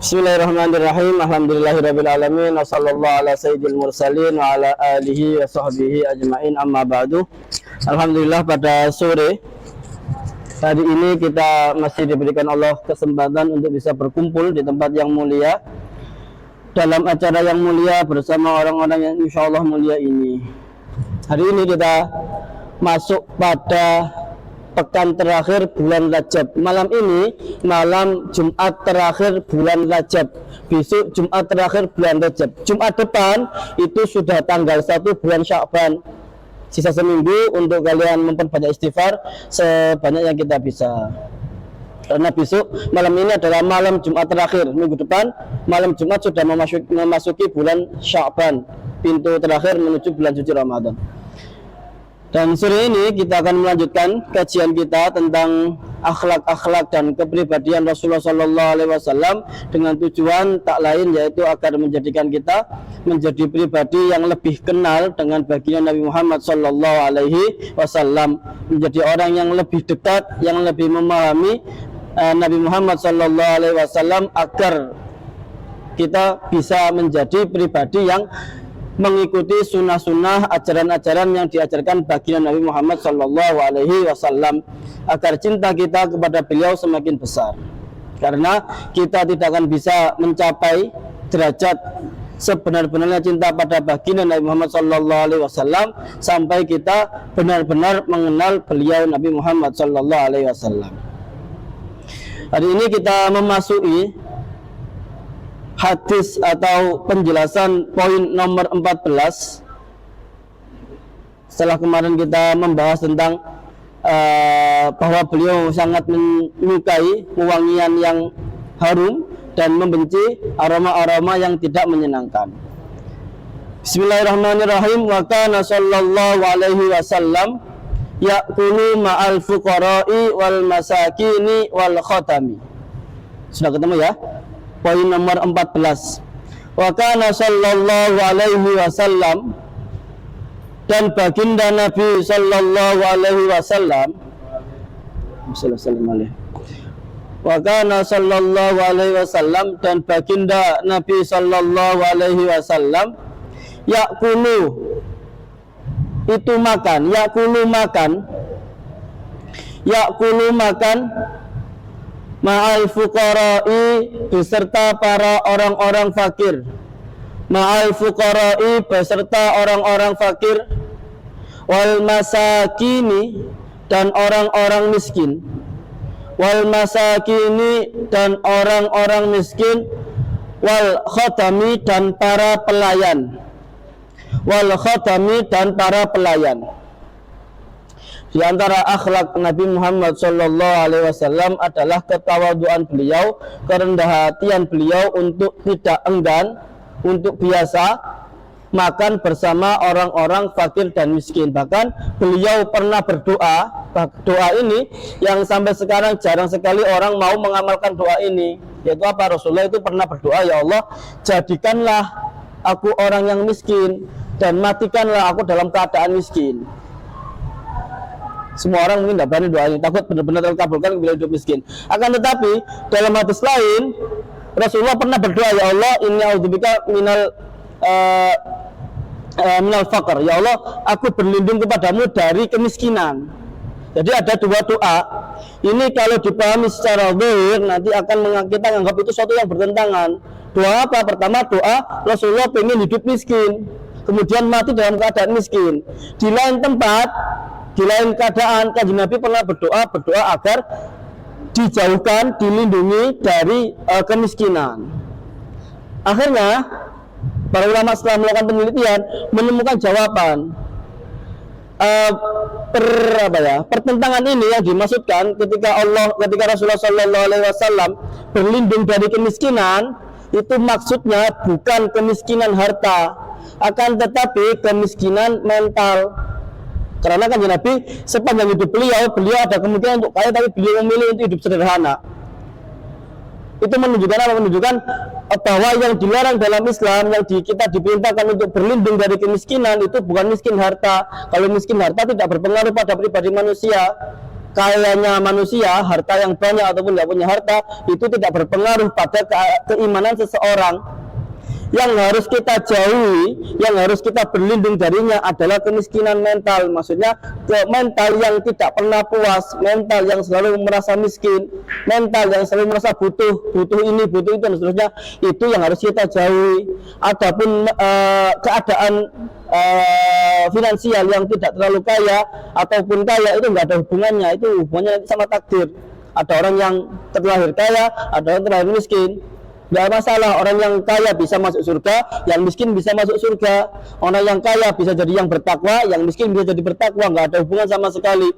Bismillahirrahmanirrahim. Alhamdulillahirabbil alamin. Wassallallahu ala sayyidil mursalin wa ala alihi wa sahbihi ajmain. Amma ba'du. Alhamdulillah, pada sore hari ini kita masih diberikan Allah kesempatan untuk bisa berkumpul di tempat yang mulia, dalam acara yang mulia bersama orang-orang yang insyaallah mulia ini. Hari ini kita masuk pada pekan terakhir bulan Rajab. Malam ini malam Jumat terakhir bulan Rajab. Besok Jumat terakhir bulan Rajab. Jumat depan itu sudah tanggal 1 bulan Sya'ban. Sisa seminggu untuk kalian memperbanyak istighfar sebanyak yang kita bisa. Karena besok malam ini adalah malam Jumat terakhir. Minggu depan malam Jumat sudah memasuki bulan Sya'ban, pintu terakhir menuju bulan suci Ramadan. Dan sore ini kita akan melanjutkan kajian kita tentang akhlak-akhlak dan kepribadian Rasulullah SAW dengan tujuan tak lain yaitu agar menjadikan kita menjadi pribadi yang lebih kenal dengan baginda Nabi Muhammad SAW, menjadi orang yang lebih dekat, yang lebih memahami Nabi Muhammad SAW, agar kita bisa menjadi pribadi yang mengikuti sunnah-sunnah, ajaran-ajaran yang diajarkan baginda Nabi Muhammad SAW, agar cinta kita kepada beliau semakin besar. Karena kita tidak akan bisa mencapai derajat sebenar-benarnya cinta pada baginda Nabi Muhammad SAW sampai kita benar-benar mengenal beliau Nabi Muhammad SAW. Hari ini kita memasuki hadis atau penjelasan poin nomor 14. Setelah kemarin kita membahas tentang bahwa beliau sangat menyukai wewangian yang harum dan membenci aroma-aroma yang tidak menyenangkan. Bismillahirrahmanirrahim. Wa kana sallallahu alaihi wasallam ya'kulu ma'al fuqara'i wal masakini wal khatami. Sudah ketemu ya? Poin nomor 14. Wa kana sallallahu alaihi wasallam, dan baginda Nabi sallallahu alaihi wasallam, wa kana sallallahu alaihi wasallam, dan baginda Nabi sallallahu alaihi wasallam ya'kulu, itu makan, ya'kulu makan ma'al fuqara'i, beserta para orang-orang fakir, ma'al fuqara'i, beserta orang-orang fakir, wal masakini, dan orang-orang miskin, wal masakini, dan orang-orang miskin, wal khatami, dan para pelayan, wal khatami, dan para pelayan. Di antara akhlak Nabi Muhammad SAW adalah ketawaduan beliau, kerendah hatian beliau untuk tidak enggan, untuk biasa makan bersama orang-orang fakir dan miskin. Bahkan beliau pernah berdoa, doa ini yang sampai sekarang jarang sekali orang mau mengamalkan doa ini. Yaitu apa? Rasulullah itu pernah berdoa, ya Allah, jadikanlah aku orang yang miskin dan matikanlah aku dalam keadaan miskin. Semua orang mungkin tidak berani doa ini, takut benar-benar terkabulkan bila hidup miskin. Akan tetapi dalam hadis lain Rasulullah pernah berdoa, ya Allah, inni a'udzubika minal faqr, ya Allah, aku berlindung kepadamu dari kemiskinan. Jadi ada dua doa. Ini kalau dipahami secara zahir nanti akan kita anggap itu sesuatu yang bertentangan. Doa apa? Pertama, doa Rasulullah pengen hidup miskin, kemudian mati dalam keadaan miskin. Di lain tempat, di lain keadaan, Kanjeng Nabi pernah berdoa agar dijauhkan, dilindungi dari kemiskinan. Akhirnya para ulama setelah melakukan penelitian menemukan jawaban. Pertentangan ini yang dimaksudkan ketika Rasulullah SAW berlindung dari kemiskinan, itu maksudnya bukan kemiskinan harta, akan tetapi kemiskinan mental. Karena kan Nabi sepanjang hidup beliau ada kemungkinan untuk kaya, tapi beliau memilih untuk hidup sederhana. Itu menunjukkan apa? Menunjukkan bahwa yang dilarang dalam Islam, yang kita diperintahkan untuk berlindung dari kemiskinan, itu bukan miskin harta. Kalau miskin harta tidak berpengaruh pada pribadi manusia. kayanya manusia, harta yang banyak ataupun nggak punya harta, itu tidak berpengaruh pada keimanan seseorang. Yang harus kita jauhi, yang harus kita berlindung darinya adalah kemiskinan mental. Maksudnya mental yang tidak pernah puas, mental yang selalu merasa miskin, mental yang selalu merasa butuh ini, butuh itu dan seterusnya. Itu yang harus kita jauhi. Adapun keadaan finansial yang tidak terlalu kaya ataupun kaya, itu nggak ada hubungannya. Itu hubungannya sama takdir. Ada orang yang terlahir kaya, ada orang terlahir miskin. Tidak masalah, orang yang kaya bisa masuk surga, yang miskin bisa masuk surga. Orang yang kaya bisa jadi yang bertakwa, yang miskin bisa jadi bertakwa. Nggak ada hubungan sama sekali.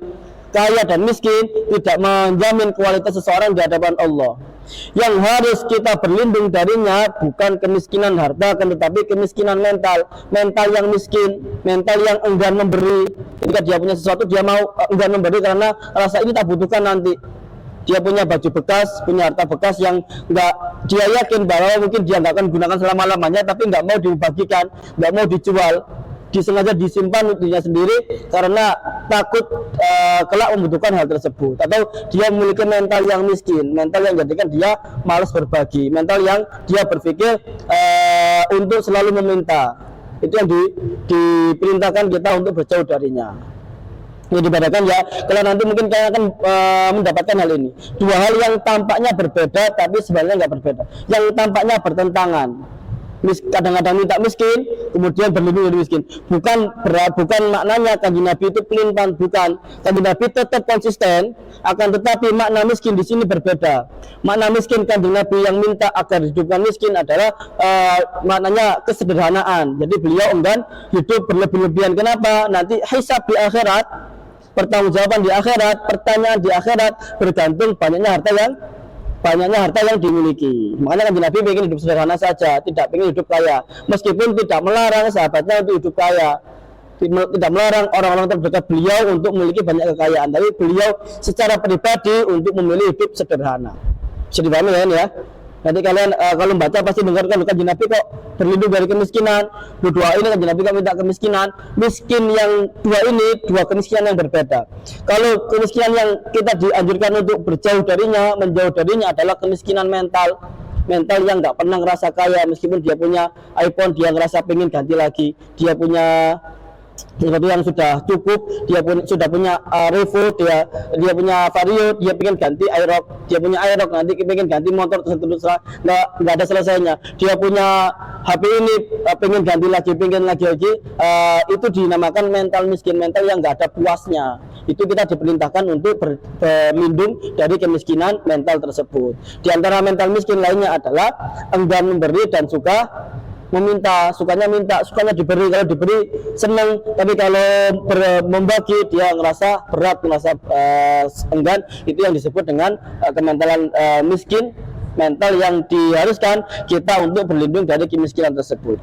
Kaya dan miskin tidak menjamin kualitas seseorang di hadapan Allah. Yang harus kita berlindung darinya bukan kemiskinan harta, tetapi kemiskinan mental. Mental yang miskin, mental yang enggan memberi. Ketika dia punya sesuatu, dia mau enggan memberi karena rasa ini tak butuhkan nanti. Dia punya baju bekas, punya harta bekas yang nggak, dia yakin bahwa mungkin dia nggak akan gunakan selama-lamanya, tapi nggak mau dibagikan, nggak mau dijual, disengaja disimpan untuknya sendiri karena takut kelak membutuhkan hal tersebut. Atau dia memiliki mental yang miskin, mental yang menjadikan dia malas berbagi, mental yang dia berpikir untuk selalu meminta. Itu yang diperintahkan kita untuk berjauh darinya. Ini dibedakan ya, kalau nanti mungkin kalian akan mendapatkan hal ini. Dua hal yang tampaknya berbeda tapi sebenarnya nggak berbeda, yang tampaknya bertentangan. Kadang-kadang minta miskin, kemudian berlindung dari miskin. Bukan maknanya Kanjeng Nabi itu pelin-pelan, bukan. Kanjeng Nabi tetap konsisten, akan tetapi makna miskin di sini berbeda. Makna miskin Kanjeng Nabi yang minta agar hidupkan miskin adalah maknanya kesederhanaan. Jadi beliau enggan hidup berlebih-lebihan. Kenapa? Nanti hisab di akhirat, pertanggungjawaban di akhirat, pertanyaan di akhirat bergantung banyaknya harta yang dimiliki. Makanya kan Nabi ingin hidup sederhana saja, tidak ingin hidup kaya. Meskipun tidak melarang sahabatnya untuk hidup kaya, tidak melarang orang-orang terdekat beliau untuk memiliki banyak kekayaan, tapi beliau secara pribadi untuk memilih hidup sederhana. Bisa dipahami ya? Nanti kalian kalau baca pasti dengarkan Kanjeng Nabi kok berlindung dari kemiskinan. Dua ini Kanjeng Nabi kok minta kemiskinan. Miskin yang dua ini, dua kemiskinan yang berbeda. Kalau kemiskinan yang kita dianjurkan untuk berjauh darinya, menjauh darinya adalah kemiskinan mental. Mental yang nggak pernah ngerasa kaya, meskipun dia punya iPhone, dia ngerasa pengen ganti lagi. Dia punya sesuatu yang sudah cukup, dia sudah punya Revo, dia punya Vario, dia pengen ganti Aerox, dia punya Aerox, nanti pengen ganti motor, terus nggak ada selesainya. Dia punya HP ini pengen ganti lagi, itu dinamakan mental miskin, mental yang nggak ada puasnya. Itu kita diperintahkan untuk berlindung dari kemiskinan mental tersebut. Di antara mental miskin lainnya adalah enggan memberi dan suka meminta, sukanya minta, sukanya diberi. Kalau diberi senang, tapi kalau membagi dia ngerasa berat, ngerasa enggan. Itu yang disebut dengan kementalan miskin, mental yang diharuskan kita untuk berlindung dari kemiskinan tersebut.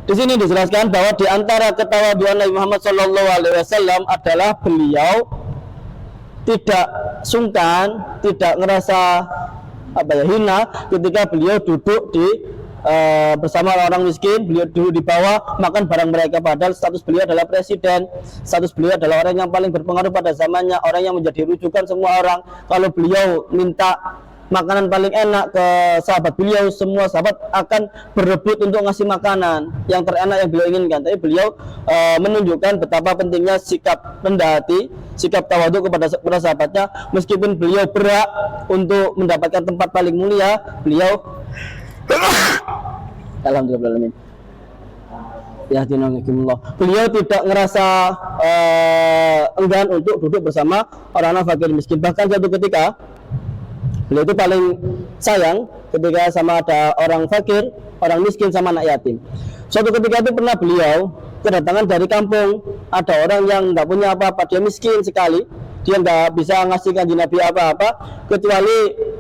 Di sini dijelaskan bahwa di antara ketawaduan Nabi Muhammad SAW adalah beliau tidak sungkan, tidak ngerasa hina ketika beliau duduk bersama orang miskin. Beliau dulu di bawah makan barang mereka, padahal status beliau adalah presiden, status beliau adalah orang yang paling berpengaruh pada zamannya, orang yang menjadi rujukan semua orang. Kalau beliau minta makanan paling enak ke sahabat beliau, semua sahabat akan berebut untuk ngasih makanan yang terenak yang beliau inginkan. Tapi beliau menunjukkan betapa pentingnya sikap rendah hati, sikap tawadhu kepada sahabatnya. Meskipun beliau berat untuk mendapatkan tempat paling mulia, beliau alhamdulillah, ya dinamikillah, beliau tidak ngerasa enggan untuk duduk bersama orang-orang fakir miskin. Bahkan suatu ketika beliau itu paling sayang ketika sama ada orang fakir, orang miskin sama anak yatim. Suatu ketika itu pernah beliau kedatangan dari kampung, ada orang yang nggak punya apa-apa, dia miskin sekali, dia nggak bisa ngasihkan Nabi apa-apa, kecuali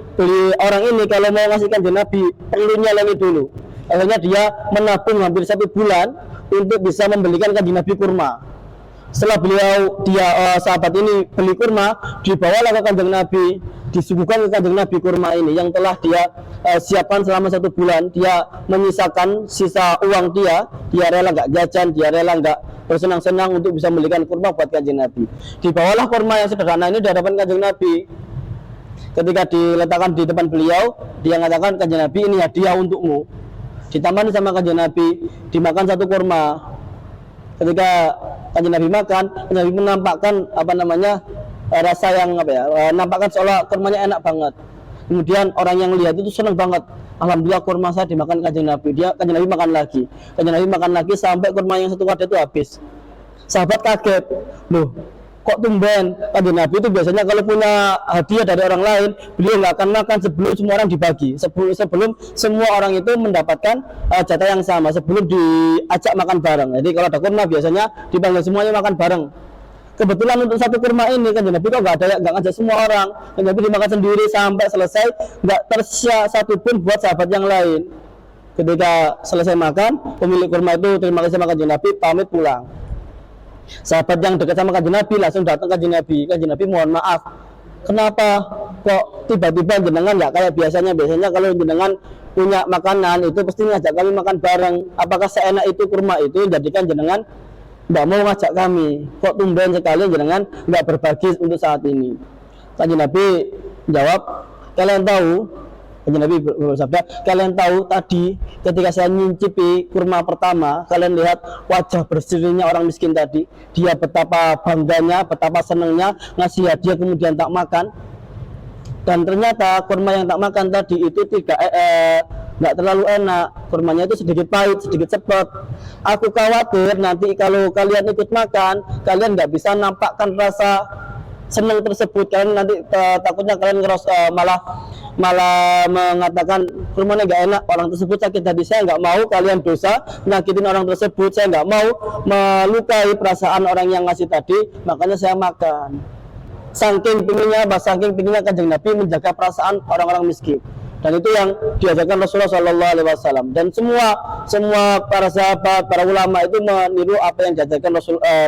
orang ini kalau mau ngasihkan Nabi perlu nyelengi dulu. Akhirnya dia menabung hampir 1 bulan untuk bisa membelikan Kanjeng Nabi kurma. Setelah sahabat ini beli kurma, dibawalah ke Kanjeng Nabi, disuguhkan ke Kanjeng Nabi kurma ini yang telah dia siapkan selama 1 bulan. Dia menyisakan sisa uang dia rela nggak jajan, dia rela nggak bersenang-senang untuk bisa membelikan kurma buat Kanjeng Nabi. Dibawalah kurma yang sederhana ini di hadapan Kanjeng Nabi. Ketika diletakkan di depan beliau, dia mengatakan, Kanjeng Nabi, ini hadiah untukmu. Ditamani sama Kanjeng Nabi, dimakan satu kurma. Ketika Kanjeng Nabi makan, Kanjeng Nabi menampakkan rasa yang nampakkan seolah kurmanya enak banget. Kemudian orang yang lihat itu senang banget. Alhamdulillah kurma saya dimakan Kanjeng Nabi. Kanjeng Nabi makan lagi. Kanjeng Nabi makan lagi sampai kurma yang satu wadah itu habis. Sahabat kaget, loh, kok tumben? Kanjeng Nabi itu biasanya kalau punya hadiah dari orang lain, beliau nggak akan makan sebelum semua orang dibagi, sebelum semua orang itu mendapatkan jatah yang sama, sebelum diajak makan bareng. Jadi kalau ada kurma biasanya dipanggil semuanya makan bareng. Kebetulan untuk satu kurma ini Kanjeng Nabi kok nggak ngajak semua orang. Kanjeng Nabi dimakan sendiri sampai selesai, nggak tersisa satu pun buat sahabat yang lain. Ketika selesai makan, pemilik kurma itu terima kasih sama Kanjeng Nabi, pamit pulang. Sahabat yang dekat sama Kanjeng Nabi langsung datang ke Kanjeng Nabi. Kanjeng Nabi, mohon maaf, kenapa kok tiba-tiba jenengan nggak kayak biasanya? Biasanya kalau jenengan punya makanan itu pasti ngajak kami makan bareng. Apakah seenak itu kurma itu jadikan jenengan nggak mau ngajak kami? Kok tumben sekali jenengan nggak berbagi untuk saat ini? Kanjeng Nabi jawab, kalian tahu, Kanjeng Nabi bersabda, kalian tahu tadi ketika saya nyicipi kurma pertama, kalian lihat wajah berserinya orang miskin tadi. Dia betapa bangganya, betapa senangnya ngasih hadiah kemudian tak makan. Dan ternyata kurma yang tak makan tadi itu nggak terlalu enak. Kurmanya itu sedikit pahit, sedikit sepet. Aku khawatir nanti kalau kalian ikut makan, kalian nggak bisa nampakkan rasa senang tersebut. Kalian nanti takutnya kalian malah mengatakan kurmanya nggak enak, orang tersebut sakit hati. Saya nggak mau kalian dosa nyakitin orang tersebut. Saya nggak mau melukai perasaan orang yang ngasih tadi, makanya saya makan. Saking pinginnya Kanjeng Nabi menjaga perasaan orang-orang miskin. Dan itu yang diajarkan Rasulullah SAW. Dan semua para sahabat, para ulama itu meniru apa yang diajarkan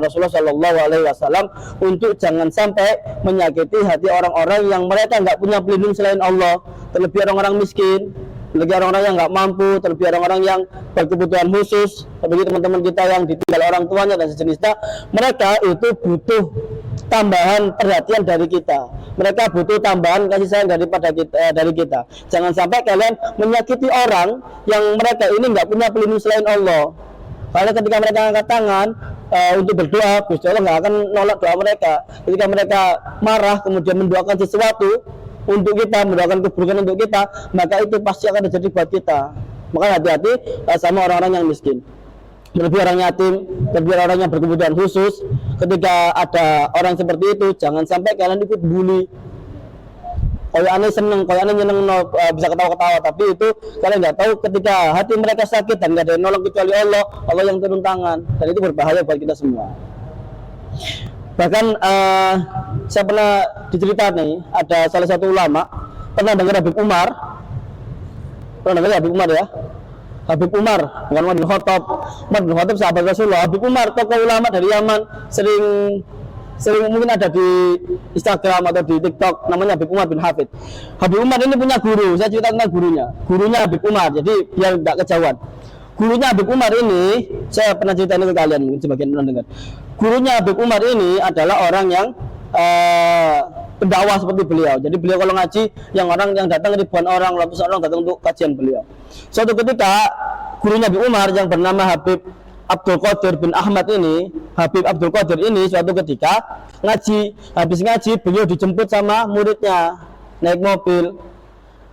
Rasulullah SAW untuk jangan sampai menyakiti hati orang-orang yang mereka nggak punya pelindung selain Allah. Terlebih orang-orang miskin, terlebih orang-orang yang nggak mampu, terlebih orang-orang yang berkebutuhan khusus, seperti teman-teman kita yang ditinggal orang tuanya dan sejenisnya. Mereka itu butuh tambahan perhatian dari kita. Mereka butuh tambahan kasih sayang dari kita. Jangan sampai kalian menyakiti orang yang mereka ini nggak punya pelindung selain Allah. Karena ketika mereka angkat tangan untuk berdoa, Gusti Allah nggak akan nolak doa mereka. Ketika mereka marah kemudian mendoakan sesuatu untuk kita, mendoakan keburukan untuk kita, maka itu pasti akan terjadi buat kita. Maka hati-hati sama orang-orang yang miskin, lebih orang yatim, lebih orang yang berkebutuhan khusus. Ketika ada orang seperti itu, jangan sampai kalian ikut bully. Kalau aneh seneng, kalau aneh nyeneng bisa ketawa-ketawa, tapi itu kalian nggak tahu ketika hati mereka sakit dan nggak ada yang nolong kecuali Allah yang turun tangan, dan itu berbahaya buat kita semua. Bahkan saya pernah dicerita nih, ada salah satu ulama pernah dengar Habib Umar. Pernah dengar Habib Umar ya? Habib Umar, bukan Umar bin Khattab. Umar bin Khattab sahabat Rasulullah. Habib Umar, tokoh ulama dari Yaman, sering mungkin ada di Instagram atau di TikTok, namanya Habib Umar bin Hafid. Habib Umar ini punya guru, saya cerita tentang gurunya Habib Umar, jadi biar tidak kejauhan. Gurunya Habib Umar ini, saya pernah cerita ini ke kalian, mungkin sebagian pernah dengar. Gurunya Habib Umar ini adalah orang yang pendakwah seperti beliau. Jadi beliau kalau ngaji, orang yang datang ribuan orang, ratusan orang datang untuk kajian beliau. Suatu ketika gurunya Habib Umar yang bernama Habib Abdul Qadir bin Ahmad ini, Habib Abdul Qadir ini suatu ketika habis ngaji beliau dijemput sama muridnya, naik mobil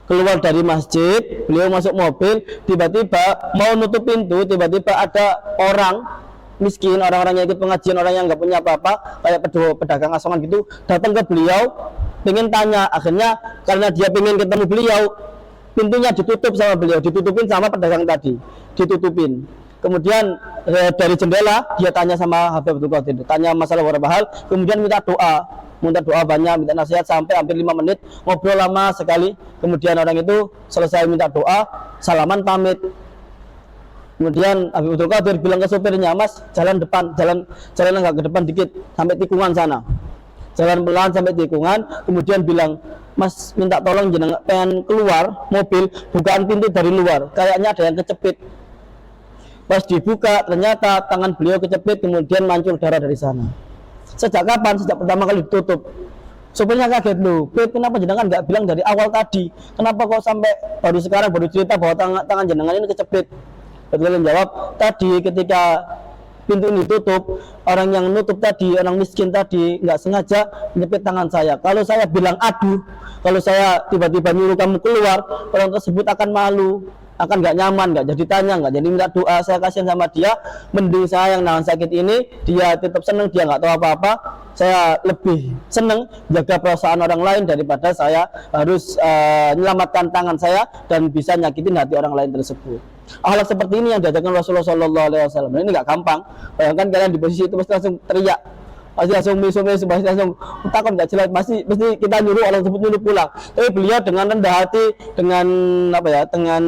keluar dari masjid, beliau masuk mobil, tiba-tiba mau nutup pintu, tiba-tiba ada orang miskin, orang-orang yang ikut pengajian, orang yang nggak punya apa-apa, kayak pedagang asongan gitu, datang ke beliau, pengen tanya. Akhirnya karena dia pengen ketemu beliau, pintunya ditutup sama beliau, ditutupin sama pedagang tadi, ditutupin. Kemudian dari jendela dia tanya sama Habib Abdul Qadir, tanya masalah beberapa hal, kemudian minta doa banyak, minta nasihat sampai hampir 5 menit, ngobrol lama sekali. Kemudian orang itu selesai minta doa, salaman pamit. Kemudian Habib Abdul Qadir bilang ke sopirnya, Mas, jalan agak ke depan dikit sampai tikungan sana. Jalan pelan sampai tikungan, kemudian bilang, Mas, minta tolong jenengan pengen keluar mobil, bukaan pintu dari luar, kayaknya ada yang kecepit. Pas dibuka ternyata tangan beliau kecepit, kemudian mancur darah dari sana. Sejak kapan? Sejak pertama kali ditutup. Sopirnya kaget, loh, kenapa jenengan nggak bilang dari awal tadi? Kenapa kok sampai baru sekarang baru cerita bahwa tangan jenengan ini kecepit? Betul jawab, tadi ketika pintu ini tutup, orang yang nutup tadi, orang miskin tadi nggak sengaja menyepit tangan saya. Kalau saya bilang aduh, kalau saya tiba-tiba nyuruh kamu keluar, orang tersebut akan malu, akan nggak nyaman, nggak jadi tanya, nggak jadi minta doa. Saya kasihan sama dia, mending saya yang nahan sakit ini, dia tetap senang, dia nggak tahu apa-apa. Saya lebih senang jaga perasaan orang lain daripada saya harus menyelamatkan tangan saya dan bisa nyakitin hati orang lain tersebut. Akhlak seperti ini yang diajarkan Rasulullah SAW. Ini nggak gampang. Bayangkan kalian di posisi itu pasti langsung teriak, pasti langsung misu-misu, pasti langsung takut nggak jelas, pasti kita nyuruh orang tersebut nyuruh pulang. Tapi beliau dengan rendah hati, dengan dengan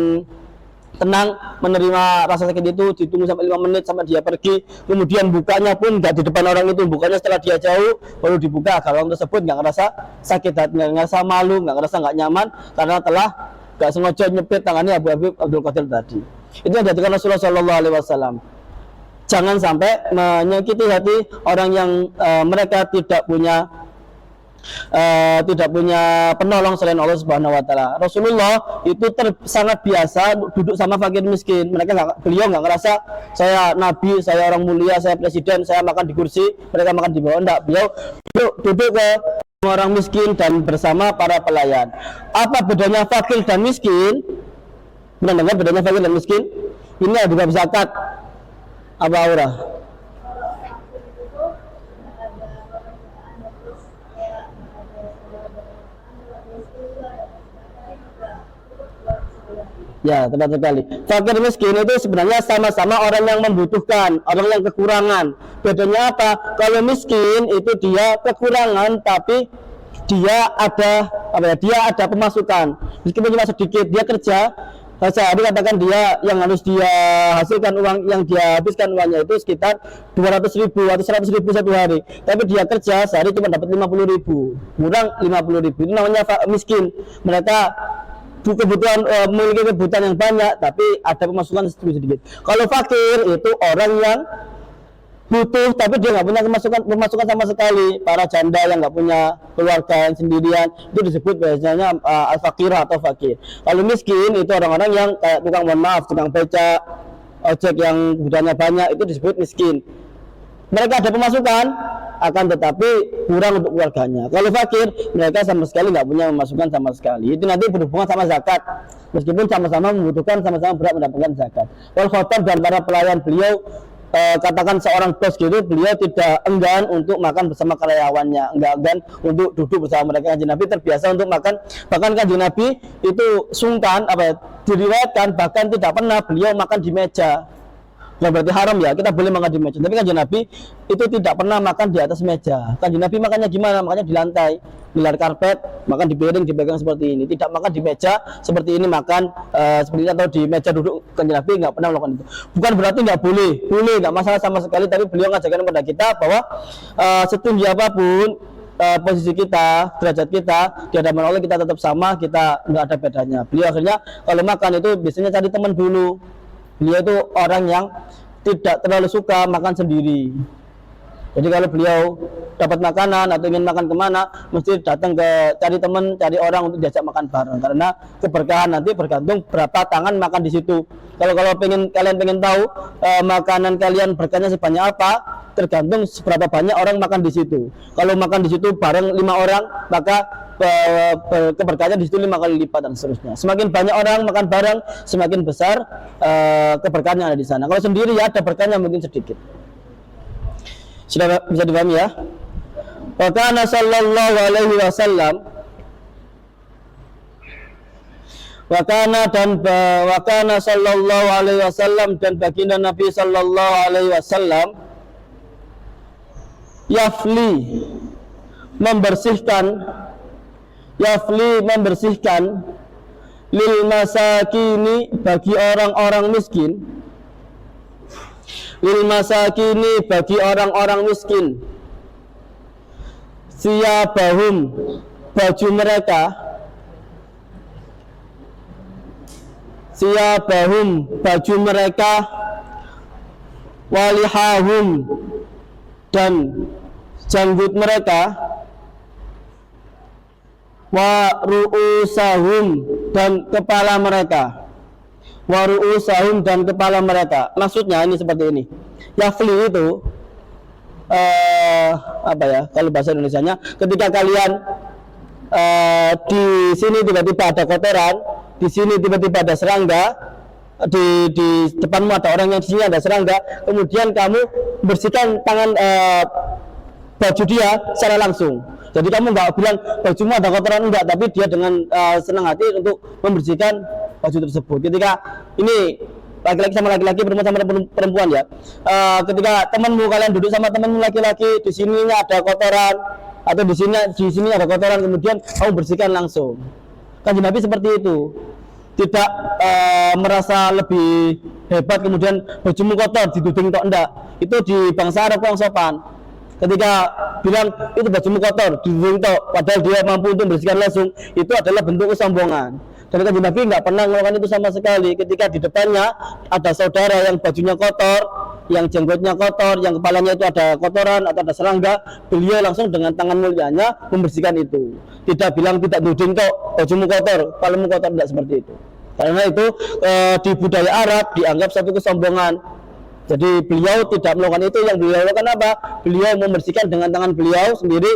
tenang menerima rasa sakit itu, ditunggu sampai 5 menit sampai dia pergi. Kemudian bukanya pun nggak di depan orang itu, bukanya setelah dia jauh baru dibuka agar orang tersebut nggak ngerasa sakit hati, nggak ngerasa malu, nggak ngerasa nggak nyaman karena telah nggak sengaja nyepit tangannya Abu Habib Abdul Qadir tadi. Itu yang diajarkan Rasulullah SAW. Jangan sampai menyakiti hati orang yang mereka tidak punya penolong selain Allah Subhanahu wa taala. Rasulullah itu sangat biasa duduk sama fakir miskin. Beliau nggak ngerasa saya nabi, saya orang mulia, saya presiden, saya makan di kursi, mereka makan di bawah. Enggak, beliau duduk ke orang miskin dan bersama para pelayan. Apa bedanya fakir dan miskin? Pernah dengar bedanya fakir dan miskin? Ini ada zakat. Apa aura? Ya, tepat sekali. Fakir miskin itu sebenarnya sama-sama orang yang membutuhkan, orang yang kekurangan. Bedanya apa? Kalau miskin itu dia kekurangan, tapi dia ada Dia ada pemasukan. Meskipun cuma sedikit, dia kerja. Sehari katakan dia yang harus dia hasilkan uang, yang dia habiskan uangnya itu sekitar 200.000 atau 100.000 satu hari. Tapi dia kerja sehari cuma dapat 50.000, kurang 50.000. Itu namanya miskin. Mereka kebutuhan memiliki kebutuhan yang banyak tapi ada pemasukan sedikit. Kalau fakir itu orang yang butuh tapi dia nggak punya pemasukan sama sekali. Para janda yang nggak punya keluarga yang sendirian itu disebut biasanya al-fakirah atau fakir. Kalau miskin itu orang-orang yang kayak tukang becak, ojek yang kebutuhannya banyak, itu disebut miskin. Mereka ada pemasukan akan tetapi kurang untuk keluarganya. Kalau fakir, mereka sama sekali nggak punya pemasukan sama sekali. Itu nanti berhubungan sama zakat. Meskipun sama-sama membutuhkan, sama-sama berat mendapatkan zakat. Wal khotob dan para pelayan beliau, katakan seorang bos gitu, beliau tidak enggan untuk makan bersama karyawannya, enggak enggan untuk duduk bersama mereka. Kanjeng Nabi terbiasa untuk makan. Bahkan Kanjeng Nabi itu sungkan, diriwayatkan bahkan tidak pernah beliau makan di meja. Nah, berarti haram ya, kita boleh makan di meja. Tapi Kanjeng Nabi itu tidak pernah makan di atas meja. Kanjeng Nabi makannya gimana? Makannya di lantai, gelar karpet, makan di piring, dipegang seperti ini. Tidak makan di meja seperti ini, makan seperti ini atau di meja duduk. Kanjeng Nabi nggak pernah melakukan itu. Bukan berarti nggak boleh, nggak masalah sama sekali. Tapi beliau ngajarkan kepada kita bahwa setinggi apapun posisi kita, derajat kita di hadapan Allah, kita tetap sama, kita nggak ada bedanya. Beliau akhirnya kalau makan itu biasanya cari teman dulu. Beliau itu orang yang tidak terlalu suka makan sendiri. Jadi kalau beliau dapat makanan atau ingin makan kemana, mesti datang ke cari teman, cari orang untuk diajak makan bareng. Karena keberkahan nanti bergantung berapa tangan makan di situ. Kalau kalian pengen tahu makanan kalian berkahnya sebanyak apa, tergantung seberapa banyak orang makan di situ. Kalau makan di situ bareng 5 orang, maka keberkahannya di situ 5 kali lipat dan seterusnya. Semakin banyak orang makan bareng, semakin besar keberkahan yang ada di sana. Kalau sendiri ya ada berkahnya mungkin sedikit. Sudah bisa dipahami ya? Wa kana sallallahu alaihi wasallam wa kana sallallahu alaihi wasallam dan baginda Nabi sallallahu alaihi wasallam yafli membersihkan lil masakini bagi orang-orang miskin, bagi orang-orang miskin, siyabahum baju mereka, walihahum, dan janggut mereka, wa ru'usahum, dan kepala mereka, wa ru'usahum, dan kepala mereka. Maksudnya ini seperti ini. Yafli itu apa ya kalau bahasa Indonesianya, ketika kalian di sini tiba-tiba ada kotoran, di sini tiba-tiba ada serangga, di depanmu ada orang yang di sini ada serangga, kemudian kamu bersihkan tangan baju dia secara langsung. Jadi kamu nggak bilang bajumu ada kotoran, enggak, tapi dia dengan senang hati untuk membersihkan baju tersebut. Ketika ini laki-laki sama laki-laki, perempuan sama perempuan ya, ketika temanmu, kalian duduk sama temanmu laki-laki, di sininya ada kotoran atau di sini ada kotoran, kemudian kamu bersihkan langsung. Kanjeng Nabi seperti itu, tidak merasa lebih hebat kemudian bajumu kotor diduding tok, enggak. Itu di bangsa Arab yang sopan, ketika bilang itu bajumu kotor diduding tok padahal dia mampu untuk membersihkan langsung, itu adalah bentuk kesombongan. Dan Kanjeng Nabi nggak pernah melakukan itu sama sekali. Ketika di depannya ada saudara yang bajunya kotor, yang jenggotnya kotor, yang kepalanya itu ada kotoran atau ada serangga, beliau langsung dengan tangan mulianya membersihkan itu. Tidak bilang tidak nuding kok bajumu kotor, kepalamu kotor, tidak seperti itu. Karena itu di budaya Arab dianggap satu kesombongan. Jadi beliau tidak melakukan itu. Yang beliau lakukan apa? Beliau membersihkan dengan tangan beliau sendiri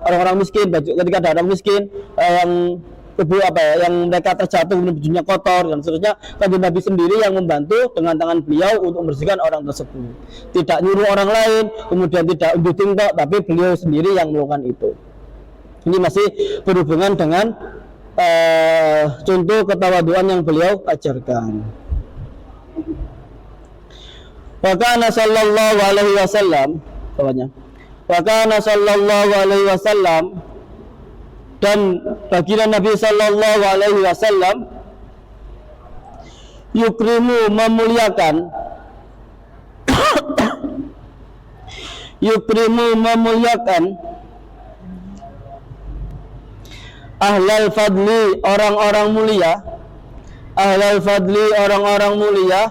orang-orang miskin. Ketika ada orang miskin yang mereka terjatuh bajunya kotor dan seterusnya, Kanjeng Nabi sendiri yang membantu dengan tangan beliau untuk membersihkan orang tersebut. Tidak nyuruh orang lain, kemudian tidak unduting kok, tapi beliau sendiri yang melakukan itu. Ini masih berhubungan dengan contoh ketawaduan yang beliau ajarkan. Wa kana sallallahu alaihi wasallam, wa kana sallallahu alaihi wasallam, dan baginda Nabi sallallahu alaihi wasallam yukrimu, memuliakan yukrimu, memuliakan ahlal fadli, orang-orang mulia, ahlal fadli, orang-orang mulia,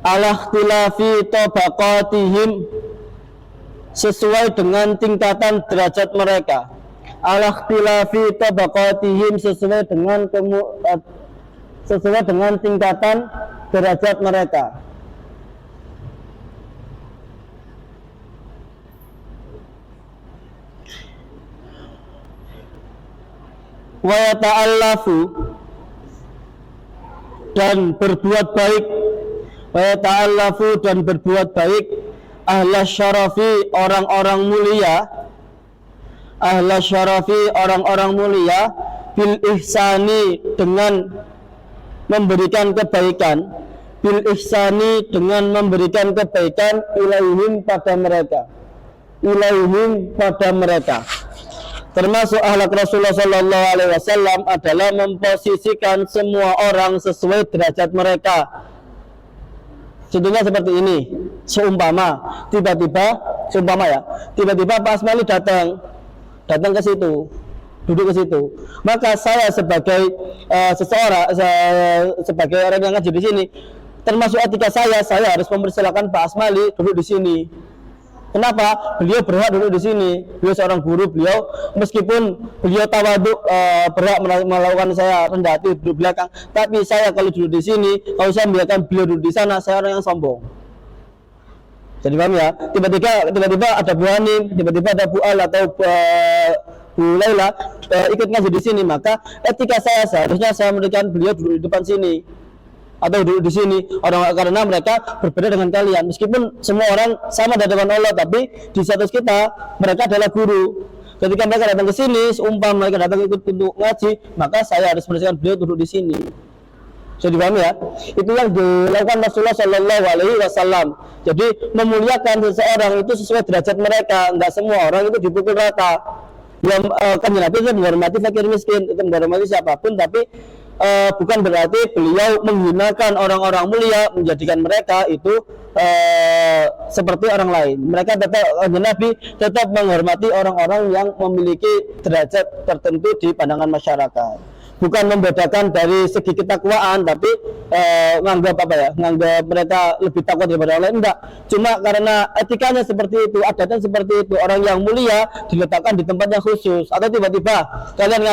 ala ikhtilafi tabaqatihim, sesuai dengan tingkatan derajat mereka, ala ikhtilafi tabaqatihim, sesuai dengan tingkatan derajat mereka. Wa yata'allafu, dan berbuat baik, wa yata'allafu, dan berbuat baik, ahla syarafi, orang-orang mulia, ahla syarafi, orang-orang mulia, bil ihsani, dengan memberikan kebaikan, bil ihsani, dengan memberikan kebaikan, ilaihim, pada mereka, ilaihim, pada mereka. Termasuk akhlak Rasulullah sallallahu alaihi wasallam adalah memposisikan semua orang sesuai derajat mereka. Contohnya seperti ini, seumpama tiba-tiba Pak Asmali datang ke situ, duduk ke situ, maka saya sebagai sebagai orang yang ngaji di sini, termasuk etika saya harus mempersilakan Pak Asmali duduk di sini. Kenapa? Beliau berhak duduk di sini. Beliau seorang guru, beliau meskipun beliau tawaduk, berhak melakukan saya rendah hati duduk belakang, tapi saya kalau duduk di sini, kalau saya membiarkan beliau duduk di sana, saya orang yang sombong. Jadi paham ya? Tiba-tiba ada Bu Hanim, tiba-tiba ada Bu Al atau Bu Laila ikut ngaji di sini, maka etika saya seharusnya saya memberikan beliau duduk di depan sini atau duduk di sini, karena mereka berbeda dengan kalian. Meskipun semua orang sama di hadapan Allah, tapi di status kita mereka adalah guru. Ketika mereka datang ke sini, seumpama mereka datang ikut untuk ngaji, maka saya harus mempersilakan beliau duduk di sini. Jadi paham ya? Itu yang dilakukan Rasulullah Shallallahu Alaihi Wasallam. Jadi memuliakan seseorang itu sesuai derajat mereka. Enggak semua orang itu dipukul rata. Yang Kanjeng Nabi itu menghormati fakir miskin, itu menghormati siapapun, tapi bukan berarti beliau menghinakan orang-orang mulia, menjadikan mereka itu seperti orang lain. Mereka tetap, Nabi tetap menghormati orang-orang yang memiliki derajat tertentu di pandangan masyarakat. bukan membedakan dari segi ketakwaan, tapi nganggap nganggap mereka lebih takut daripada orang lain, enggak. Cuma karena etikanya seperti itu, adatnya seperti itu, orang yang mulia diletakkan di tempat yang khusus. Atau tiba-tiba kalian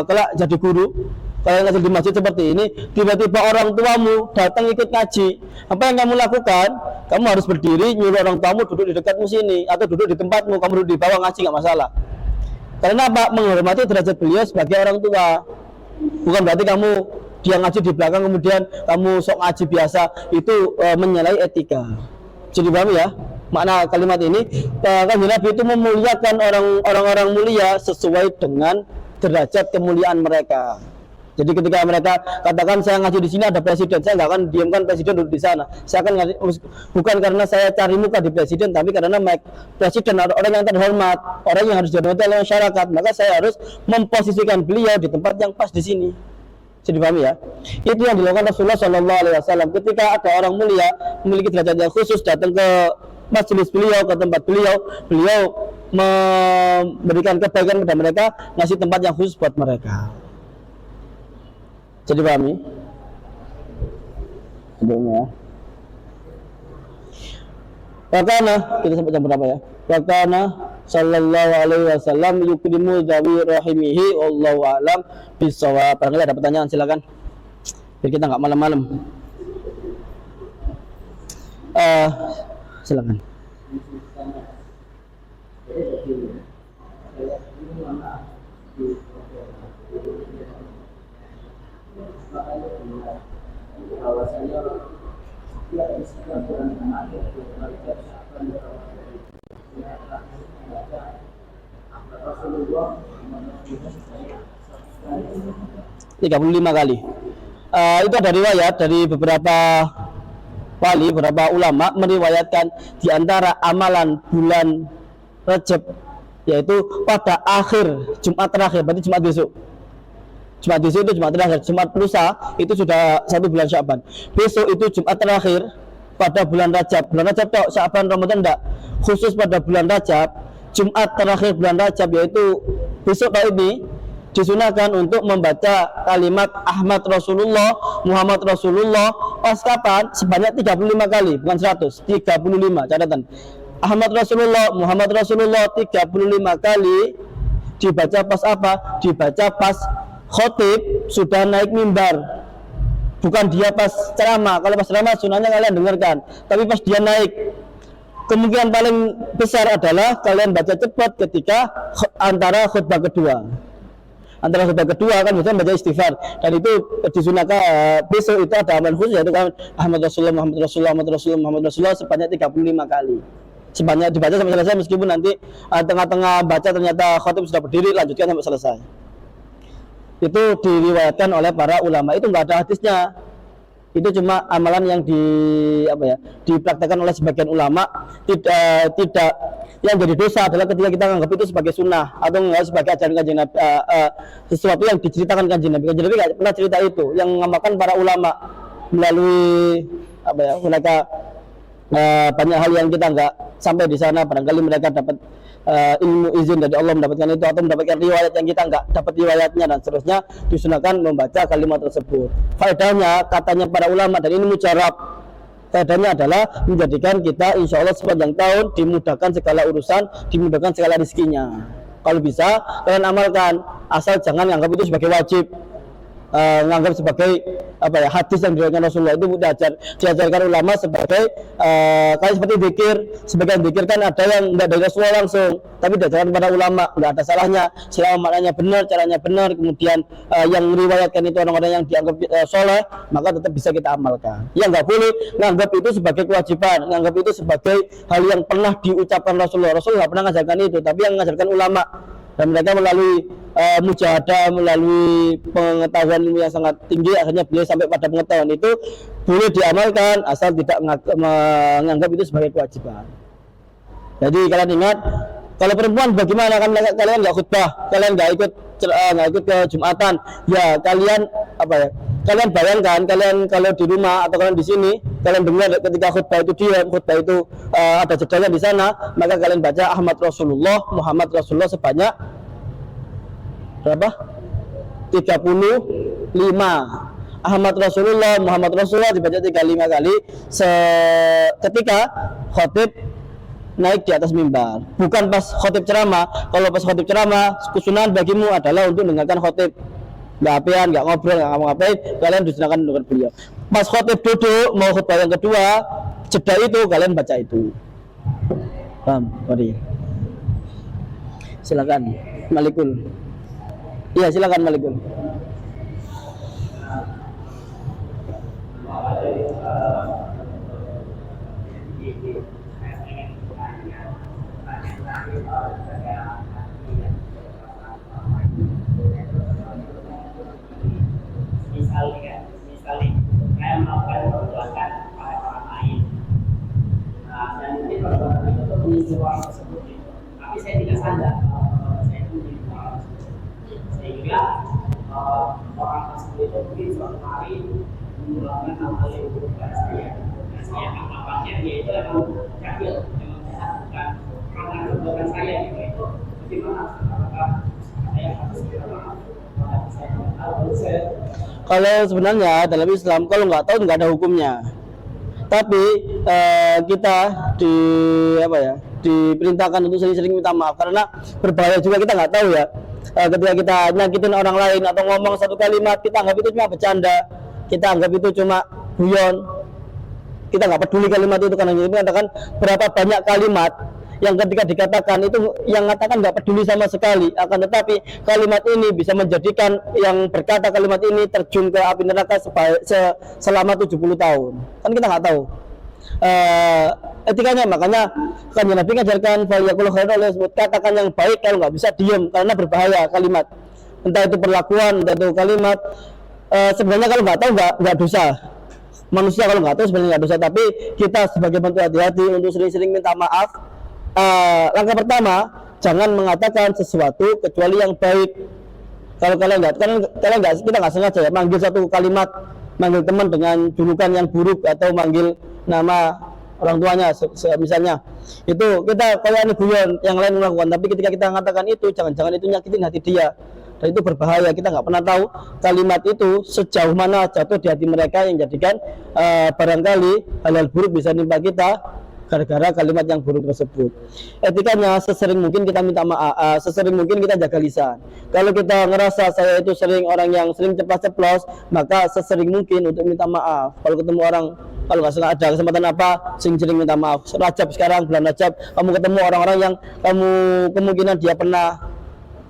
kelak jadi guru, kalian ngajar di masjid seperti ini, tiba-tiba orang tuamu datang ikut ngaji, apa yang kamu lakukan? Kamu harus berdiri nyuruh orang tuamu duduk di dekatmu sini, atau duduk di tempatmu, kamu duduk di bawah ngaji, nggak masalah. Karena apa? Menghormati derajat beliau sebagai orang tua. Bukan berarti kamu dia ngaji di belakang kemudian kamu sok ngaji biasa, itu menyalahi etika. Jadi paham ya makna kalimat ini? Kan Nabi itu memuliakan orang-orang mulia sesuai dengan derajat kemuliaan mereka. Jadi ketika mereka katakan saya ngaji di sini ada presiden, saya nggak akan diamkan presiden duduk di sana. Saya akan ngaji, bukan karena saya cari muka di presiden, tapi karena presiden orang yang terhormat, orang yang harus dihormati oleh masyarakat, maka saya harus memposisikan beliau di tempat yang pas di sini. Jadi paham ya? Itu yang dilakukan Rasulullah SAW. Ketika ada orang mulia memiliki derajat yang khusus datang ke majelis beliau, ke tempat beliau memberikan kebaikan kepada mereka, ngasih tempat yang khusus buat mereka. Jadi pahami? Sebelumnya Wakana, kita sampai jam berapa ya? Wakana sallallahu alaihi wasallam yukrimu zawi rahimihi wallahu alam bisawab. Barangkali ada pertanyaan silakan. Biar kita nggak malam-malam. Silakan. Tiga 35 kali. Itu ada riwayat dari beberapa wali, beberapa ulama meriwayatkan di antara amalan bulan Rajab, yaitu pada akhir Jumat terakhir, berarti Jumat besok. Jumat besok itu Jumat terakhir, Jumat lusa itu sudah 1 bulan Sya'ban. Besok itu Jumat terakhir pada bulan Rajab. Bulan Rajab tok, Sya'ban, Ramadan enggak. Khusus pada bulan Rajab, Jumat terakhir bulan Rajab, yaitu besok tahun ini, disunahkan untuk membaca kalimat Ahmad Rasulullah, Muhammad Rasulullah pas kapan? Sebanyak 35 kali, bukan 100, 35, catatan. Ahmad Rasulullah, Muhammad Rasulullah 35 kali dibaca pas apa? Dibaca pas khotib sudah naik mimbar. Bukan dia pas ceramah. Kalau pas ceramah sunahnya kalian dengarkan, tapi pas dia naik, kemungkinan paling besar adalah kalian baca cepat ketika antara khutbah kedua. Antara khutbah kedua kan biasanya baca istighfar, dan itu disunahkan besok itu ada amal khusus, yaitu kan Ahmad Rasulullah, Muhammad Rasulullah, Muhammad Rasulullah, Muhammad Rasulullah sebanyak 35 kali. Sebanyak dibaca sampai selesai, meskipun nanti tengah-tengah baca ternyata khatib sudah berdiri, lanjutkan sampai selesai. Itu diriwayatkan oleh para ulama. Itu enggak ada hadisnya. Itu cuma amalan yang dipraktekkan oleh sebagian ulama. Tidak yang jadi dosa adalah ketika kita menganggap itu sebagai sunnah atau enggak sebagai ajaran Kanjeng Nabi, sesuatu yang diceritakan Kanjeng Nabi. Kanjeng Nabi enggak pernah cerita itu. Yang mengamalkan para ulama melalui mereka banyak hal yang kita enggak sampai di sana. Barangkali mereka dapat ilmu izin dari Allah mendapatkan itu, atau mendapatkan riwayat yang kita enggak dapat riwayatnya, dan seterusnya. Disunahkan membaca kalimat tersebut. Faedahnya, katanya para ulama, dan ini mujarab, faedahnya adalah menjadikan kita insya Allah sepanjang tahun dimudahkan segala urusan, dimudahkan segala rezekinya. Kalau bisa kalian amalkan, asal jangan anggap itu sebagai wajib, menganggap sebagai hadis yang diriwayatkan Rasulullah. Itu diajarkan ulama sebagai kayak seperti zikir. Sebagian zikir kan ada yang enggak dari Rasulullah langsung, tapi diajarkan pada ulama, enggak ada salahnya selama maknanya benar, caranya benar, kemudian yang meriwayatkan itu orang-orang yang dianggap soleh, maka tetap bisa kita amalkan. Yang enggak boleh menganggap itu sebagai kewajiban, menganggap itu sebagai hal yang pernah diucapkan Rasulullah. Rasulullah enggak pernah mengajarkan itu, tapi yang mengajarkan ulama, dan mereka melalui mujahadah, melalui pengetahuan ilmu yang sangat tinggi, akhirnya beliau sampai pada pengetahuan itu boleh diamalkan asal tidak menganggap itu sebagai kewajiban. Jadi kalian ingat, kalau perempuan bagaimana, kan kalian nggak khutbah, kalian nggak ikut ke Jumatan, ya kalian kalian bayangkan, kalian kalau di rumah atau kalian di sini, kalian dengar ketika khutbah itu khutbah itu ada jedanya di sana, maka kalian baca Ahmad Rasulullah, Muhammad Rasulullah sebanyak berapa? 35. Ahmad Rasulullah, Muhammad Rasulullah dibaca 35 kali ketika khotib naik di atas mimbar. Bukan pas khotib ceramah. Kalau pas khotib ceramah, kesunahan bagimu adalah untuk mendengarkan khotib. Nggak apian, nggak ngobrol, nggak ngapa-ngapain, kalian disunahkan mendengar beliau. Pas khotib duduk, mau khutbah yang kedua, jeda itu kalian baca itu. Paham? Mari. Silakan, Malikul. Iya, silakan Malikul. Misalnya saya melakukan perbuatan pada orang lain, dan mungkin perbuatan itu menuju orang tersebut, tapi saya tidak sadar saya itu menjadi orang tersebut, sehingga orang tersebut itu mungkin suatu hari melakukan hal-hal yang buruk pada saya, dan saya anggapannya dia itu memang jahil, memang jahat, bukan karena perbuatan saya gitu. Itu bagaimana? Apakah saya harus minta maaf? Kalau sebenarnya dalam Islam kalau nggak tahu nggak ada hukumnya, tapi kita diperintahkan untuk sering-sering minta maaf karena berbahaya juga, kita nggak tahu ya. Ketika kita nyakitin orang lain atau ngomong satu kalimat, kita anggap itu cuma bercanda, kita anggap itu cuma guyon, kita nggak peduli kalimat itu, karena itu mengatakan berapa banyak kalimat yang ketika dikatakan itu yang mengatakan nggak peduli sama sekali, akan tetapi kalimat ini bisa menjadikan yang berkata kalimat ini terjun ke api neraka selama 70 tahun. Kan kita nggak tahu etikanya. Makanya kan Nabi mengajarkan faliyaqul khairan, oleh sebut katakan yang baik, kalau nggak bisa diam karena berbahaya kalimat, entah itu perlakuan, entah itu kalimat. Sebenarnya kalau nggak tahu nggak dosa. Manusia kalau nggak tahu sebenarnya nggak dosa, tapi kita sebagai bentuk hati-hati untuk sering-sering minta maaf. Langkah pertama, jangan mengatakan sesuatu kecuali yang baik. Kalau kalian nggak, kita nggak sengaja ya manggil satu kalimat, manggil teman dengan julukan yang buruk atau manggil nama orang tuanya misalnya, itu kita kalau ini guyon, yang lain melakukan, tapi ketika kita mengatakan itu, jangan-jangan itu nyakitin hati dia, dan itu berbahaya. Kita nggak pernah tahu kalimat itu sejauh mana jatuh di hati mereka, yang jadikan barangkali hal-hal buruk bisa nimpa kita gara-gara kalimat yang buruk tersebut. Etikanya sesering mungkin kita minta maaf, sesering mungkin kita jaga lisan. Kalau kita ngerasa saya itu orang yang sering ceplas-ceplos, maka sesering mungkin untuk minta maaf. Kalau ketemu orang, kalau nggak ada kesempatan apa, sering-sering minta maaf. Rajab sekarang, bulan Rajab, kamu ketemu orang-orang yang kamu kemungkinan dia pernah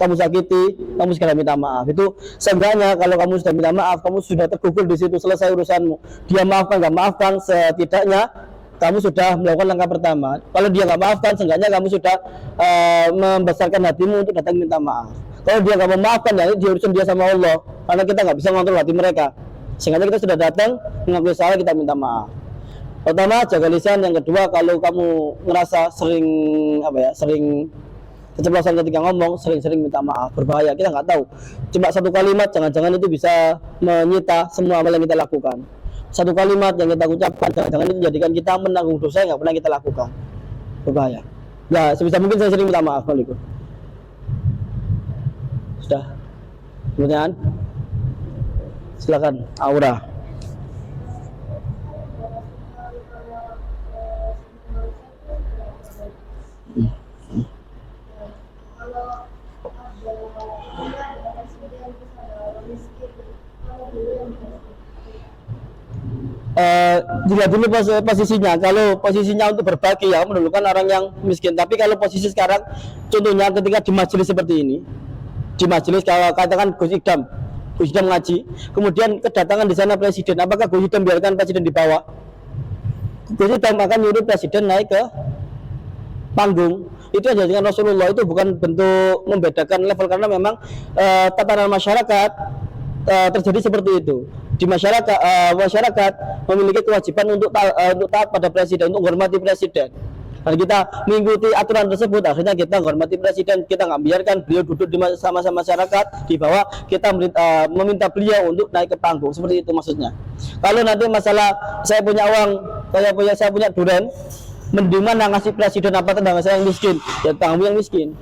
kamu sakiti, kamu segera minta maaf. Itu seenggaknya kalau kamu sudah minta maaf, kamu sudah tergugul di situ, selesai urusanmu. Dia maafkan, nggak maafkan, setidaknya kamu sudah melakukan langkah pertama. Kalau dia nggak maafkan, seenggaknya kamu sudah membesarkan hatimu untuk datang minta maaf. Kalau dia nggak memaafkan, ya dia urusan dia sama Allah, karena kita nggak bisa mengontrol hati mereka. Sehingga kita sudah datang mengakui salah, kita minta maaf. Pertama, jaga lisan. Yang kedua, kalau kamu ngerasa sering keceplosan ketika ngomong, sering-sering minta maaf. Berbahaya, kita nggak tahu. Cuma satu kalimat, jangan-jangan itu bisa menyita semua amal yang kita lakukan. Satu kalimat yang kita ucapkan, jangan-jangan itu menjadikan kita menanggung dosa yang nggak pernah kita lakukan. Berbahaya. Ya, sebisa mungkin saya sering minta maaf. Waalaikumsalam. Sudah. Kemudian silakan Aura. Dilihat dulu posisinya. Kalau posisinya untuk berbagi, ya mendulukan orang yang miskin. Tapi kalau posisi sekarang, contohnya ketika di majelis seperti ini, di majelis kalau katakan Gus Idam ngaji, kemudian kedatangan di sana presiden, apakah Gus Idam biarkan presiden di bawah? Gus Idam akan nyuruh presiden naik ke panggung. Itu aja dengan Rasulullah. Itu bukan bentuk membedakan level, karena memang tatanan masyarakat terjadi seperti itu. Di masyarakat memiliki kewajiban untuk taat pada presiden, untuk menghormati presiden. Dan kita mengikuti aturan tersebut, akhirnya kita menghormati presiden. Kita nggak biarkan beliau duduk di sama-sama masyarakat di bawah, kita meminta beliau untuk naik ke panggung. Seperti itu maksudnya. Kalau nanti masalah saya punya uang, saya punya duren, mending mana ngasih presiden apa tentang saya yang miskin, ya tanggung yang miskin.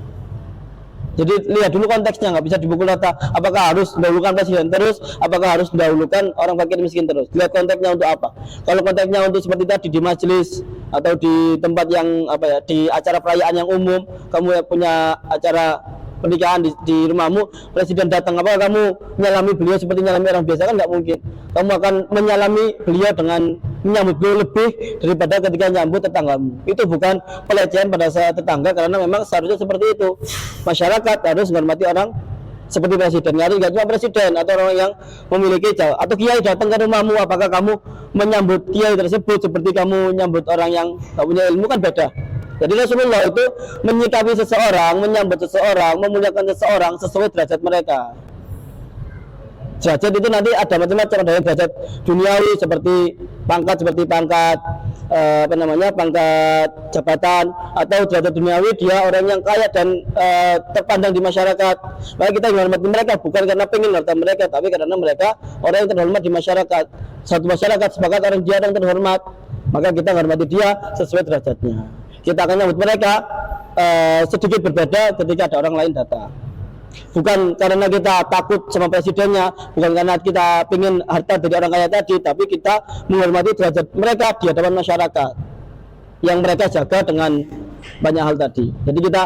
Jadi lihat dulu konteksnya, nggak bisa dipukul rata. Apakah harus mendahulukan presiden terus? Apakah harus mendahulukan orang fakir miskin terus? Lihat konteksnya untuk apa. Kalau konteksnya untuk seperti tadi di majelis atau di tempat yang di acara perayaan yang umum, kamu punya acara pernikahan di rumahmu, presiden datang, apa kamu menyalami beliau seperti menyalami orang biasa? Kan nggak mungkin. Kamu akan menyalami beliau dengan menyambut beliau lebih daripada ketika menyambut tetanggamu. Itu bukan pelecehan pada saat tetangga, karena memang seharusnya seperti itu. Masyarakat harus menghormati orang seperti presiden. Nggak cuma presiden atau orang yang memiliki jawab atau kiai datang ke rumahmu, apakah kamu menyambut kiai tersebut seperti kamu menyambut orang yang nggak punya ilmu? Kan beda. Jadi Rasulullah itu menyikapi seseorang, menyambut seseorang, memuliakan seseorang sesuai derajat mereka. Derajat itu nanti ada macam-macam, ada yang derajat duniawi seperti pangkat pangkat jabatan, atau derajat duniawi dia orang yang kaya dan terpandang di masyarakat. Maka kita menghormati mereka bukan karena pengen harta mereka, tapi karena mereka orang yang terhormat di masyarakat. Satu masyarakat sebagai orang dia yang terhormat, maka kita menghormati dia sesuai derajatnya. Kita akan menyambut mereka sedikit berbeda ketika ada orang lain datang. Bukan karena kita takut sama presidennya, bukan karena kita ingin harta dari orang kaya tadi, tapi kita menghormati derajat mereka di hadapan masyarakat yang mereka jaga dengan banyak hal tadi. Jadi kita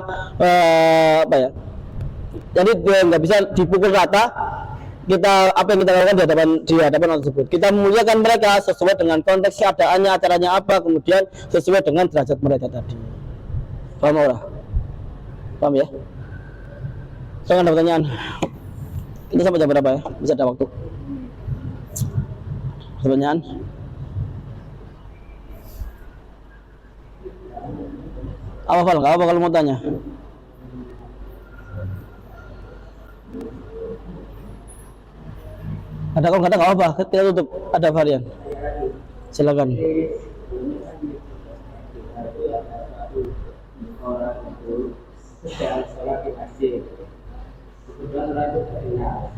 jadi nggak bisa dipukul rata. Kita apa yang kita lakukan di hadapan orang tersebut, kita memuliakan mereka sesuai dengan konteks keadaannya, acaranya apa, kemudian sesuai dengan derajat mereka tadi. Paham ora? Paham ya? Saya ada pertanyaan. Ini sampai jam berapa ya? Bisa ada waktu? Pertanyaan? Apa kalau mau tanya? Ada kalau nggak ada nggak apa, kita tutup. Ada varian. Silakan. Orang itu sedang sholat di masjid, kemudian lanjut ke dinas.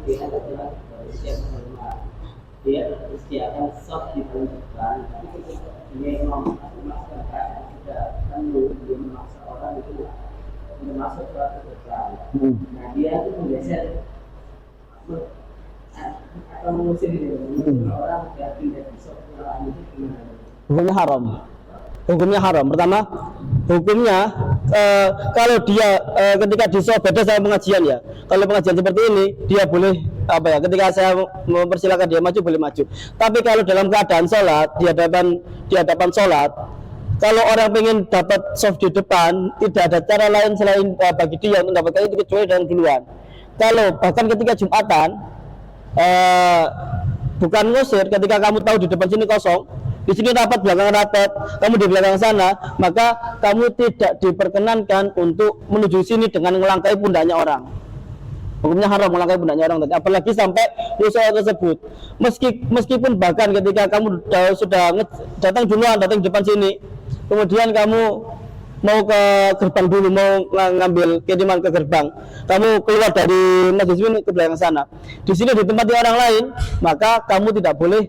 Dia adalah setiap rumah, dia disediakan soft di dalam depan. Ini memang masyarakat tidak perlu memaksa orang itu masuk ke depan. Nah dia itu menggeser atau mengusir orang yang tidak bisa orang itu gimana? Hukumnya haram. Hukumnya haram. Pertama, hukumnya kalau dia ketika di sholat beda sama pengajian ya. Kalau pengajian seperti ini dia boleh ketika saya mempersilakan dia maju boleh maju. Tapi kalau dalam keadaan sholat di hadapan sholat, kalau orang pengen dapat soft di depan, tidak ada cara lain selain bagi dia untuk mendapatkan itu kecuali dengan duluan. Kalau bahkan ketika Jumatan, bukan ngusir, ketika kamu tahu di depan sini kosong, di sini rapat, belakang rapat, kamu di belakang sana, maka kamu tidak diperkenankan untuk menuju sini dengan melangkahi pundaknya orang. Hukumnya haram melangkahi pundaknya orang tadi, apalagi sampai musola tersebut. Meskipun bahkan ketika kamu sudah datang duluan, datang di depan sini, kemudian kamu mau ke gerbang dulu, mau ngambil kiriman ke gerbang, kamu keluar dari masjid ini ke belakang sana, di sini ditempati orang lain, maka kamu tidak boleh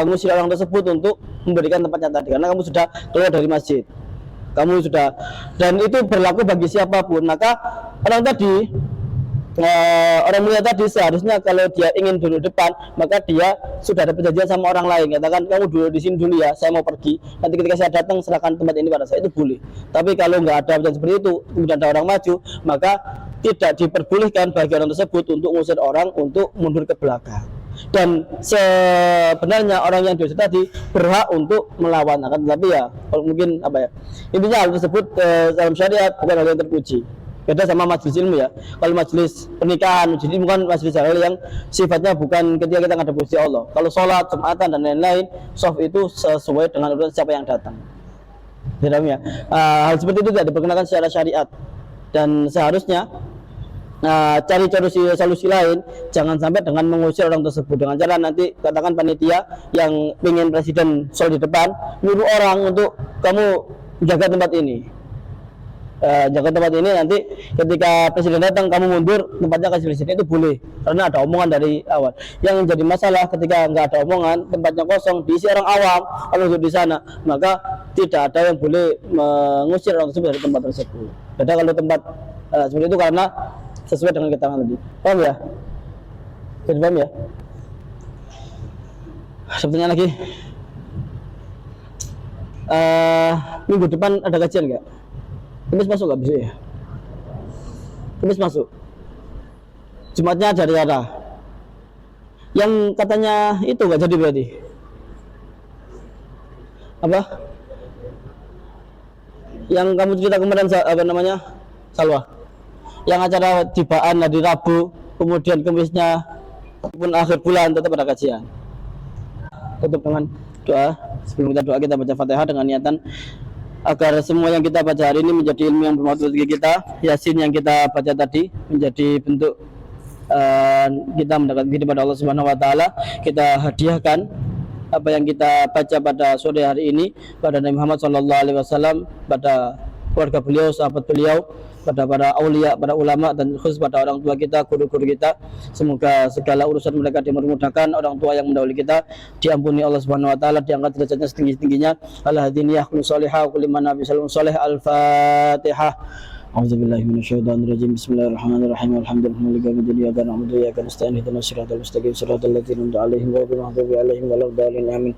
ngusir orang tersebut untuk memberikan tempatnya tadi, karena kamu sudah keluar dari masjid, kamu sudah, dan itu berlaku bagi siapapun. Maka orang tadi, orang mulia tadi seharusnya kalau dia ingin duduk depan, maka dia sudah ada perjanjian sama orang lain, katakan kamu duduk di sini dulu ya, saya mau pergi, nanti ketika saya datang serahkan tempat ini pada saya, itu boleh. Tapi kalau nggak ada perjanjian seperti itu, kemudian ada orang maju, maka tidak diperbolehkan bagi orang tersebut untuk mengusir orang untuk mundur ke belakang. Dan sebenarnya orang yang diusir tadi berhak untuk melawan, akan tetapi ya mungkin intinya hal tersebut dalam syariat bukan hal yang terpuji. Beda sama majelis ilmu ya. Kalau majelis pernikahan, jadi bukan majelis halal yang sifatnya bukan ketika kita ngadep Gusti Allah. Kalau sholat, Jumatan dan lain-lain, soft itu sesuai dengan urutan siapa yang datang. Ya. Hal seperti itu tidak diperkenakan secara syariat, dan seharusnya cari solusi lain, jangan sampai dengan mengusir orang tersebut dengan cara nanti katakan panitia yang ingin presiden sholat di depan nyuruh orang untuk kamu jaga tempat ini. Jaga tempat ini, nanti ketika presiden datang kamu mundur, tempatnya kasih presiden, itu boleh karena ada omongan dari awal. Yang jadi masalah ketika nggak ada omongan, tempatnya kosong, diisi orang awam, orang duduk di sana, maka tidak ada yang boleh mengusir orang tersebut dari tempat tersebut. Beda kalau tempat seperti itu karena sesuai dengan keterangan tadi. Paham ya? Jadi paham ya? Sebetulnya lagi minggu depan ada kajian nggak? Kamis masuk nggak besok ya? Kamis masuk. Jumatnya dari ada. Yang katanya itu nggak jadi berarti? Apa? Yang kamu cerita kemarin apa namanya? Salwa. Yang acara tibaan hari Rabu, kemudian Kamisnya pun akhir bulan tetap ada kajian. Tutup dengan doa. Sebelum kita doa, kita baca Fatihah dengan niatan agar semua yang kita baca hari ini menjadi ilmu yang bermanfaat bagi kita. Yasin yang kita baca tadi menjadi bentuk kita mendekat diri pada Allah Subhanahu wa taala. Kita hadiahkan apa yang kita baca pada sore hari ini pada Nabi Muhammad SAW, pada keluarga beliau, sahabat beliau, pada para aulia, para ulama, dan khusus pada orang tua kita, guru-guru kita. Semoga segala urusan mereka dimudahkan, orang tua yang mendahului kita diampuni Allah Subhanahu wa taala, diangkat derajatnya setinggi-tingginya. Al-hadiniyah kullu salihah kulli man nabi sallallahu alaihi wasallam. Al-Fatihah. A'udzubillahi minasyaitonirrajim. Bismillahirrahmanirrahim. Alhamdulillahi rabbil alamin. Iyyaka na'budu wa iyyaka nasta'in. Ihdinas siratal mustaqim. Siratal ladzina an'amta 'alaihim ghairil maghdubi 'alaihim waladdallin. Amin.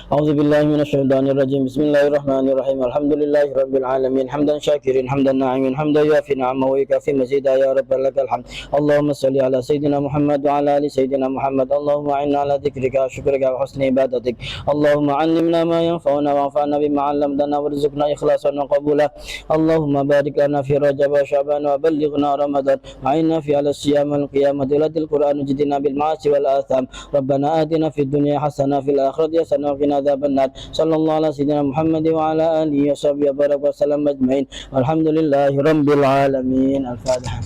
A'udzubillahi minasyaitonirrajim. Bismillahirrahmanirrahim. Alhamdulillahi rabbil alamin. Hamdan syakirin, hamdan na'imin, hamdan yuafi ni'amahu wa yukafi mazidah. Ya rabbal lakal hamd. Allahumma shalli ala sayyidina Muhammad wa ala ali sayyidina Muhammad. Allahumma a'inna ala dzikrika wa syukrika wa husni ibadatik. Allahumma 'allimna ma yanfa'una wa anfa'na bima 'allamtana warzuqna ikhlasan wa qabula. Allahumma barik lana fi Rajab wa Sya'ban wa ballighna Ramadan. A'inna fi ala siyam wal qiyamati latil Qur'an jidina bil ma'asi wal atham. Rabbana atina fid dunya hasanah fil akhirati hasanah wa qina adzabannar. Sallallahu ala sayyidina Muhammad wa ala alihi wa sahbihi wa sallam ajmain. Alhamdulillahi rabbil alamin. Al-Fatihah.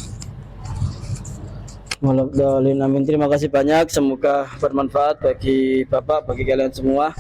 Amin. Terima kasih banyak, semoga bermanfaat bagi Bapak, bagi kalian semua.